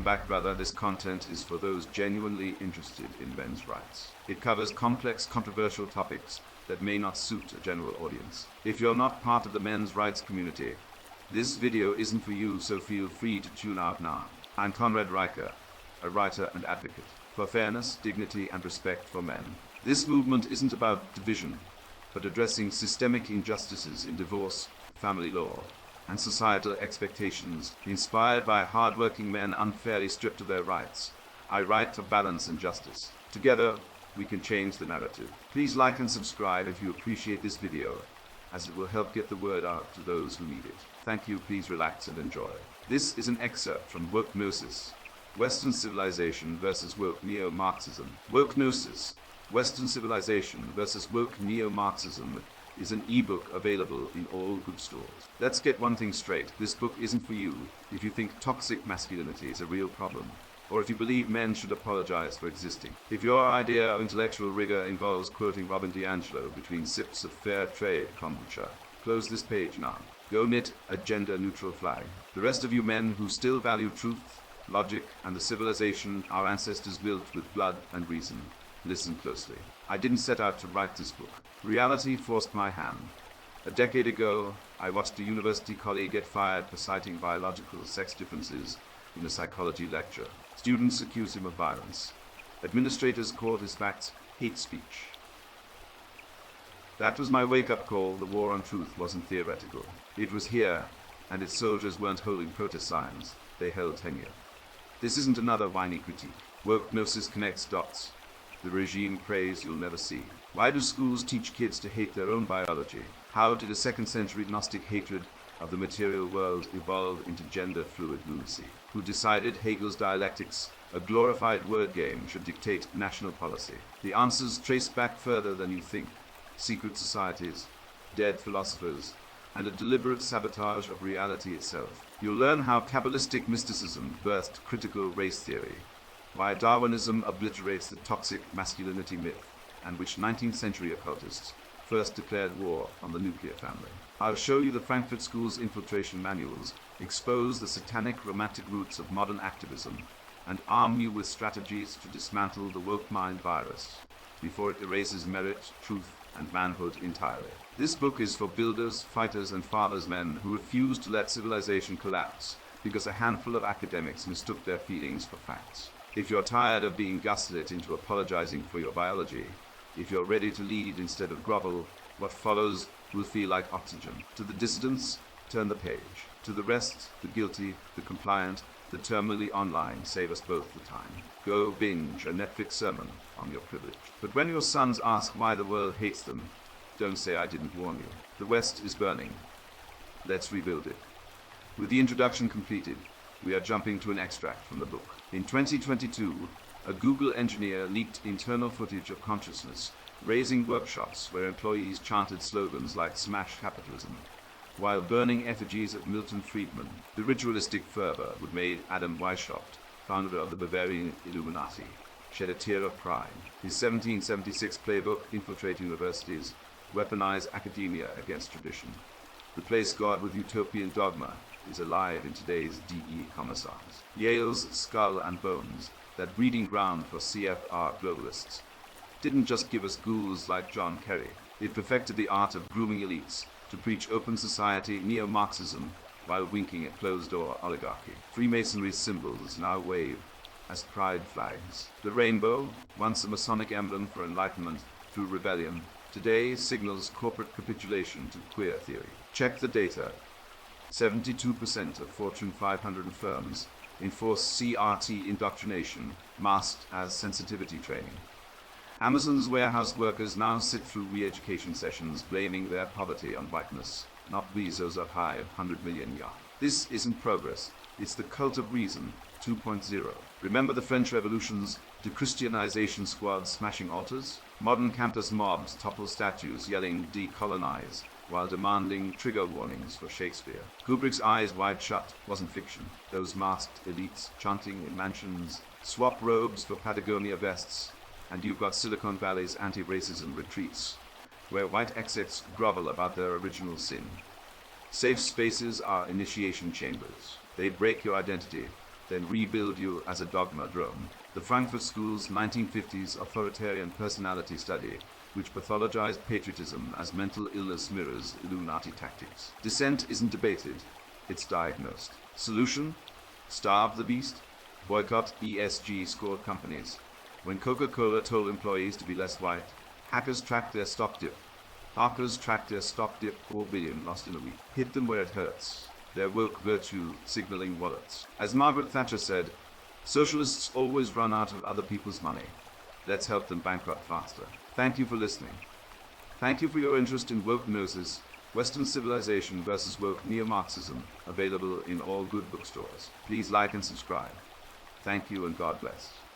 back, brother. This content is for those genuinely interested in men's rights. It covers complex, controversial topics that may not suit a general audience. If you're not part of the men's rights community, this video isn't for you, so feel free to tune out now. I'm Conrad Riker, a writer and advocate for fairness, dignity, and respect for men. This movement isn't about division, but addressing systemic injustices in divorce, family law, and societal expectations inspired by hard-working men unfairly stripped of their rights. I write for balance and justice. Together, we can change the narrative. Please like and subscribe if you appreciate this video, as it will help get the word out to those who need it. Thank you. Please relax and enjoy. This is an excerpt from Woke Gnosis, Western Civilization versus Woke Neo-Marxism. Woke Gnosis, Western Civilization versus Woke Neo-Marxism is an ebook available in all good stores. Let's get one thing straight. This book isn't for you if you think toxic masculinity is a real problem, or if you believe men should apologize for existing. If your idea of intellectual rigor involves quoting Robin DiAngelo between sips of fair trade kombucha, close this page now. Go knit a gender-neutral flag. The rest of you men who still value truth, logic, and the civilization our ancestors built with blood and reason, listen closely. I didn't set out to write this book. Reality forced my hand. A decade ago, I watched a university colleague get fired for citing biological sex differences in a psychology lecture. Students accused him of violence. Administrators called his facts hate speech. That was my wake-up call. The war on truth wasn't theoretical. It was here, and its soldiers weren't holding protest signs. They held tenure. This isn't another whiny critique. Woke Gnosis connects dots. The regime prays you'll never see. Why do schools teach kids to hate their own biology? How did a second-century Gnostic hatred of the material world evolve into gender-fluid lunacy? Who decided Hegel's dialectics, a glorified word game, should dictate national policy? The answers trace back further than you think. Secret societies, dead philosophers, and a deliberate sabotage of reality itself. You'll learn how Kabbalistic mysticism birthed critical race theory, why Darwinism obliterates the toxic masculinity myth, and which 19th century occultists first declared war on the nuclear family. I'll show you the Frankfurt School's infiltration manuals, expose the satanic romantic roots of modern activism, and arm you with strategies to dismantle the woke mind virus before it erases merit, truth, and manhood entirely. This book is for builders, fighters, and fathers men who refuse to let civilization collapse because a handful of academics mistook their feelings for facts. If you're tired of being gaslit into apologizing for your biology, if you're ready to lead instead of grovel, what follows will feel like oxygen. To the dissidents, turn the page. To the rest, the guilty, the compliant, the terminally online, save us both the time. Go binge a Netflix sermon on your privilege. But when your sons ask why the world hates them, don't say I didn't warn you. The West is burning. Let's rebuild it. With the introduction completed, we are jumping to an extract from the book. In 2022, a Google engineer leaked internal footage of consciousness, raising workshops where employees chanted slogans like "Smash Capitalism," while burning effigies of Milton Friedman. The ritualistic fervor would made Adam Weishaupt, founder of the Bavarian Illuminati, shed a tear of pride. His 1776 playbook, Infiltrate Universities, weaponized academia against tradition. Replace God with utopian dogma is alive in today's DE commissars. Yale's Skull and Bones, that breeding ground for CFR globalists, didn't just give us ghouls like John Kerry. It perfected the art of grooming elites to preach open society neo-Marxism while winking at closed-door oligarchy. Freemasonry's symbols now wave as pride flags. The rainbow, once a Masonic emblem for enlightenment through rebellion, today signals corporate capitulation to queer theory. Check the data. 72% of Fortune 500 firms enforce CRT indoctrination masked as sensitivity training. Amazon's warehouse workers now sit through re-education sessions blaming their poverty on whiteness, not Bezos of high 100 million yacht. This isn't progress, it's the cult of reason 2.0. Remember the French Revolution's de-Christianization squads smashing altars? Modern campus mobs topple statues yelling "decolonize" while demanding trigger warnings for Shakespeare. Kubrick's Eyes Wide Shut wasn't fiction. Those masked elites chanting in mansions, swap robes for Patagonia vests, and you've got Silicon Valley's anti-racism retreats, where white exits grovel about their original sin. Safe spaces are initiation chambers. They break your identity, then rebuild you as a dogma drone. The Frankfurt School's 1950s authoritarian personality study, which pathologized patriotism as mental illness, mirrors Illuminati tactics. Dissent isn't debated, it's diagnosed. Solution? Starve the beast? Boycott ESG scored companies. When Coca-Cola told employees to be less white, hackers tracked their stock dip. Hackers tracked their stock dip, 4 billion lost in a week. Hit them where it hurts. Their woke virtue signaling wallets. As Margaret Thatcher said, socialists always run out of other people's money. Let's help them bankrupt faster. Thank you for listening. Thank you for your interest in woke Gnosis, Western civilization versus woke neo-Marxism, available in all good bookstores. Please like and subscribe. Thank you and God bless.